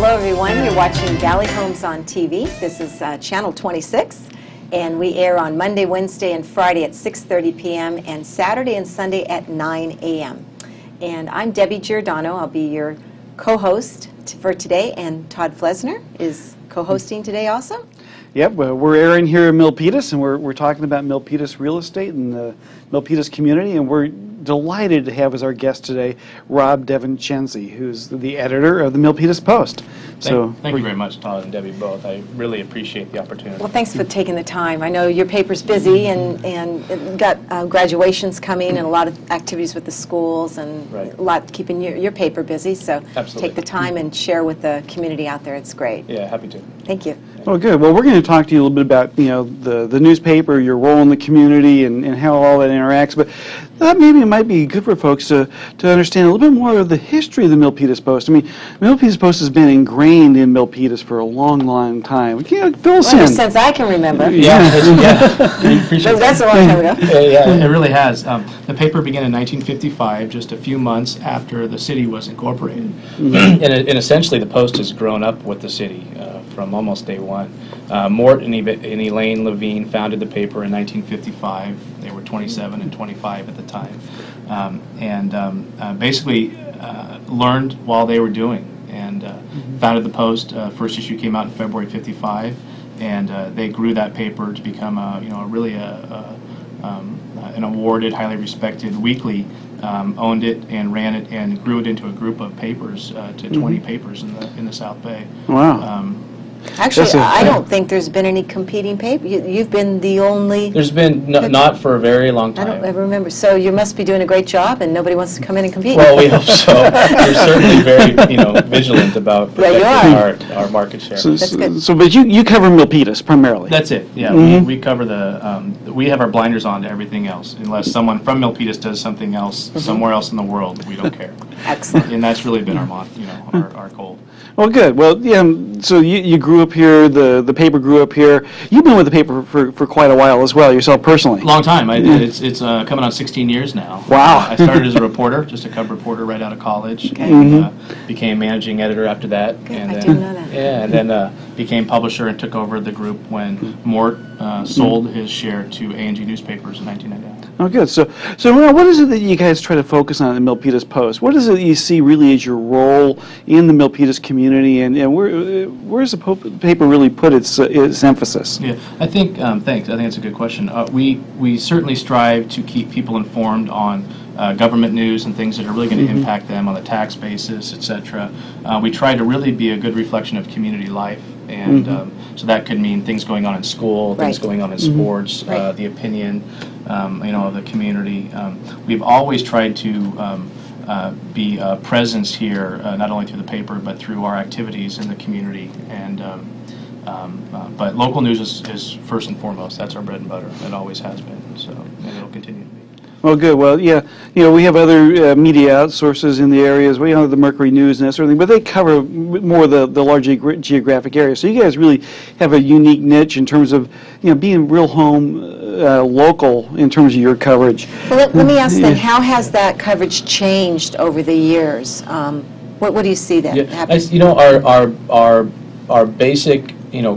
Hello everyone, you're watching Valley Homes on TV. This is channel 26, and we air on Monday, Wednesday, and Friday at 6:30 p.m. and Saturday and Sunday at 9 a.m. And I'm Debbie Giordano. I'll be your co-host for today, and Todd Flesner is co-hosting today also. Yep, well, we're airing here in Milpitas, and we're talking about Milpitas real estate and the Milpitas community, and we're delighted to have as our guest today Rob DeVincenzi, who's the editor of the Milpitas Post. Thank you very much, Todd and Debbie, both. I really appreciate the opportunity. Well, thanks for taking the time. I know your paper's busy and got graduations coming and a lot of activities with the schools and a lot keeping your paper busy. So take the time and share with the community out there. It's great. Yeah, happy to. Thank you. Well, good. Well, we're going to talk to you a little bit about the newspaper, your role in the community, and how all that interacts. But maybe it might be good for folks to understand a little bit more of the history of the Milpitas Post. I mean, Milpitas Post has been ingrained in Milpitas for a long, long time. Fill us in. Since I can remember. That's a long time ago. Yeah, it really has. The paper began in 1955, just a few months after the city was incorporated. And essentially, the Post has grown up with the city from almost day one. Morton and Elaine Levine founded the paper in 1955. They were 27 and 25 at the time. Basically learned while they were doing, and founded the Post. First issue came out in February '55, and they grew that paper to become really an awarded, highly respected weekly. Owned it and ran it and grew it into a group of papers to 20 papers in the South Bay. Wow. Actually, I don't think there's been any competing paper. You've been the only... There's been not for a very long time. I don't ever remember. So you must be doing a great job, and nobody wants to come in and compete. Well, we hope so. We're certainly very, vigilant about protecting our market share. That's good. But you cover Milpitas primarily. That's it. Yeah, we cover we have our blinders on to everything else. Unless someone from Milpitas does something else somewhere else in the world, we don't care. Excellent. And that's really been our goal. Well, good. Well, yeah. So you grew up here. The paper grew up here. You've been with the paper for quite a while as well, yourself personally. Long time. It's coming on 16 years now. Wow. I started as a reporter, just a cub reporter right out of college. Okay. And, became managing editor after that. Good. And I then, didn't know that. Yeah, and then became publisher and took over the group when Mort sold his share to A&G Newspapers in 1999. Oh, good. So what is it that you guys try to focus on in the Milpitas Post? What is it that you see really as your role in the Milpitas community, and where's the paper really put its emphasis? Yeah, I think, thanks. I think that's a good question. We certainly strive to keep people informed on government news and things that are really going to impact them on the tax basis, etc. We try to really be a good reflection of community life, and so that could mean things going on in school, things going on in sports, the opinion, of the community. We've always tried to be a presence here, not only through the paper but through our activities in the community. And but local news is first and foremost. That's our bread and butter. It always has been. So, and it'll continue to be. Well, good. Well, yeah, we have other media outsources in the areas. We have the Mercury News and that sort of thing, but they cover more the larger geographic area. So you guys really have a unique niche in terms of being real home local in terms of your coverage. Well, let me ask then, how has that coverage changed over the years? What do you see that happening? Our basic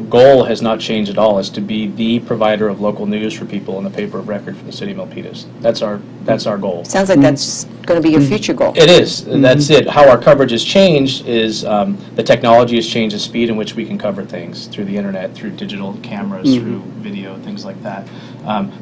goal has not changed at all. Is to be the provider of local news for people in the paper of record for the city of Milpitas. That's our goal. Sounds like that's going to be your future goal. It is. That's it. How our coverage has changed is the technology has changed the speed in which we can cover things through the internet, through digital cameras, through video, things like that.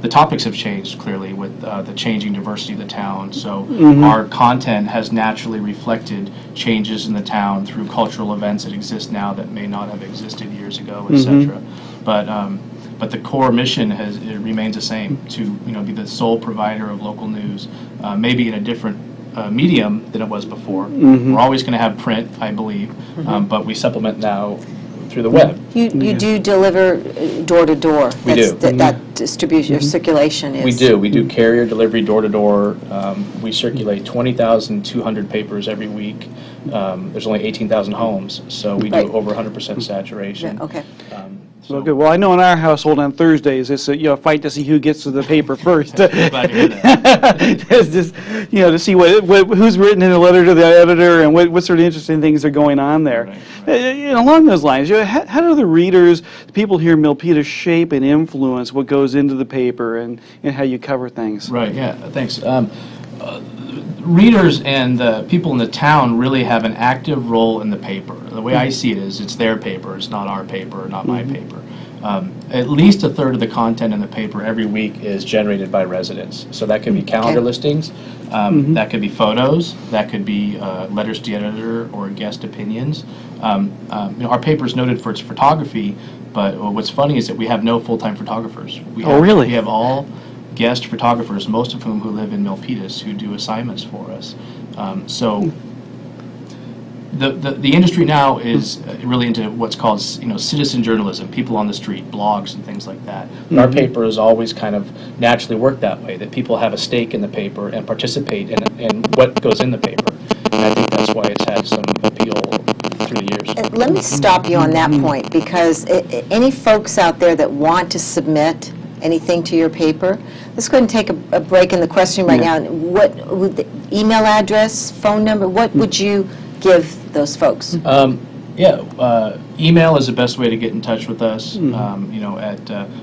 The topics have changed clearly with the changing diversity of the town. So our content has naturally reflected changes in the town through cultural events that exist now that may not have existed years ago, etc. But the core mission remains the same, to be the sole provider of local news, maybe in a different medium than it was before. We're always going to have print, I believe, but we supplement now through the web. You do deliver door to door. We do. That distribution or circulation is. We do. We do carrier delivery door to door. We circulate 20,200 papers every week. There's only 18,000 homes, so we do over 100% saturation. Okay. Well, good. Well, I know in our household on Thursdays, it's a fight to see who gets to the paper first. Glad to hear that. It's just to see who's written in a letter to the editor and what sort of interesting things are going on there. Right. Along those lines, how do the readers, the people here in Milpitas, shape and influence what goes into the paper and how you cover things? Right. Yeah. Thanks. Readers and the people in the town really have an active role in the paper. The way I see it is it's their paper, it's not our paper, not my paper. At least a third of the content in the paper every week is generated by residents. So that could be calendar listings, that could be photos, that could be letters to the editor or guest opinions. Our paper is noted for its photography, but what's funny is that we have no full-time photographers. Really? We have all guest photographers, most of whom who live in Milpitas, who do assignments for us. So the industry now is really into what's called citizen journalism, people on the street, blogs and things like that. But our paper has always kind of naturally worked that way, that people have a stake in the paper and participate in what goes in the paper. And I think that's why it's had some appeal through the years. Let me stop you on that point, because any folks out there that want to submit anything to your paper, let's go ahead and take a break in the question right now. What would the email address, phone number, what would you give those folks? Email is the best way to get in touch with us.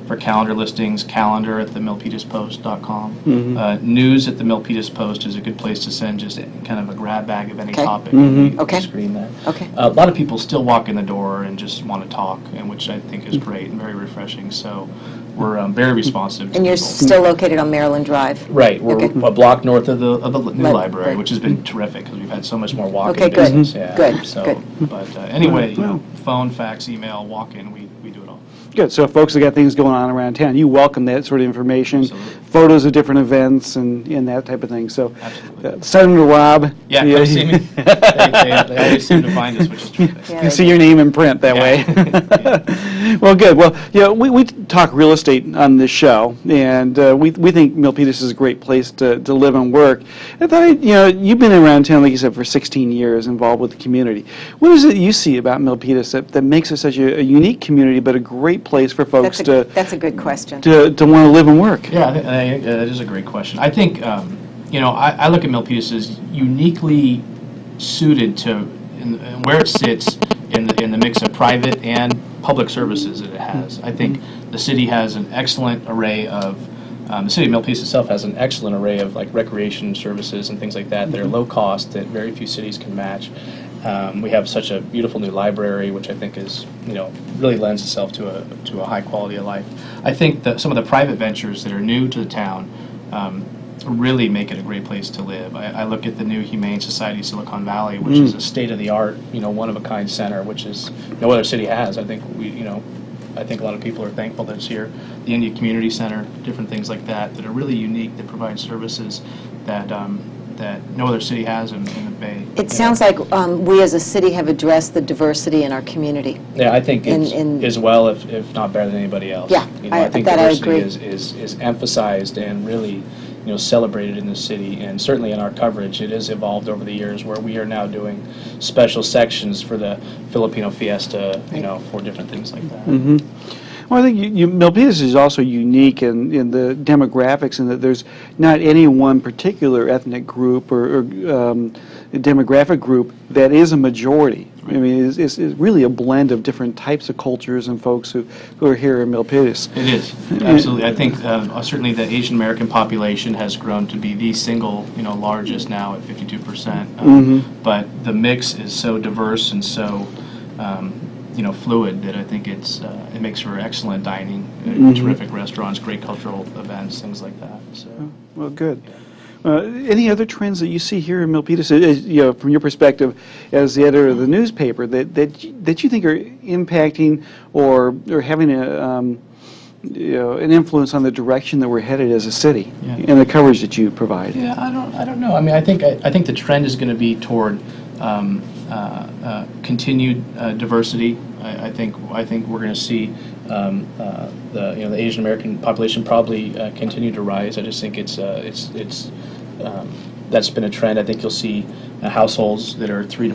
For calendar listings, calendar@themilpitaspost.com. News at the Milpitas Post is a good place to send just kind of a grab bag of any topic. We screen that. A lot of people still walk in the door and just want to talk, and which I think is great and very refreshing. So we're very responsive to And you're people. still located on Maryland Drive? Right. We're a block north of the new library, which has been terrific because we've had so much more walk-in business. Good. But anyway, phone, fax, email, walk-in, we do it all. Good. So folks that got things going on around town, you welcome that sort of information, Absolutely. photos of different events and that type of thing. So Absolutely. send them to Rob. Yeah, come see me. They always seem to find us, which is terrific. You can see your name in print that way. Well, good. Well, we talk real estate on this show, and we think Milpitas is a great place to live and work. I thought, you've been around town, like you said, for 16 years, involved with the community. What is it you see about Milpitas that makes it such a unique community, but a great place for folks That's a good question. to want to live and work? Yeah, I think that is a great question. I think, I look at Milpitas as uniquely suited to where it sits in the mix of private and public services that it has. I think the city has an excellent array of, the city of Milpitas itself has an excellent array of like recreation services and things like that that are low cost that very few cities can match. We have such a beautiful new library, which I think is, really lends itself to a high quality of life. I think that some of the private ventures that are new to the town really make it a great place to live. I look at the new Humane Society of Silicon Valley, which is a state-of-the-art, one-of-a-kind center, which is no other city has. I think I think a lot of people are thankful that it's here. The India Community Center, different things like that are really unique, that provide services that no other city has in the Bay. It sounds like we as a city have addressed the diversity in our community. Yeah, I think it's as well, if not better than anybody else. Yeah, I think that diversity I agree. is emphasized and really celebrated in the city, and certainly in our coverage it has evolved over the years where we are now doing special sections for the Filipino Fiesta, for different things like that. Well, I think Milpitas is also unique in the demographics, in that there's not any one particular ethnic group or demographic group that is a majority. I mean, it's really a blend of different types of cultures and folks who are here in Milpitas. It is, absolutely. I think certainly the Asian American population has grown to be the single, largest now at 52%. But the mix is so diverse and so fluid that I think it makes for excellent dining, terrific restaurants, great cultural events, things like that. So, well, good. Any other trends that you see here in Milpitas, from your perspective as the editor of the newspaper, that you think are impacting or having an influence on the direction that we're headed as a city and the coverage that you provide? Yeah, I don't know. I mean, I think the trend is going to be toward continued diversity. I think we're going to see the Asian American population probably continue to rise. I just think that's been a trend. I think you'll see households that are 3 to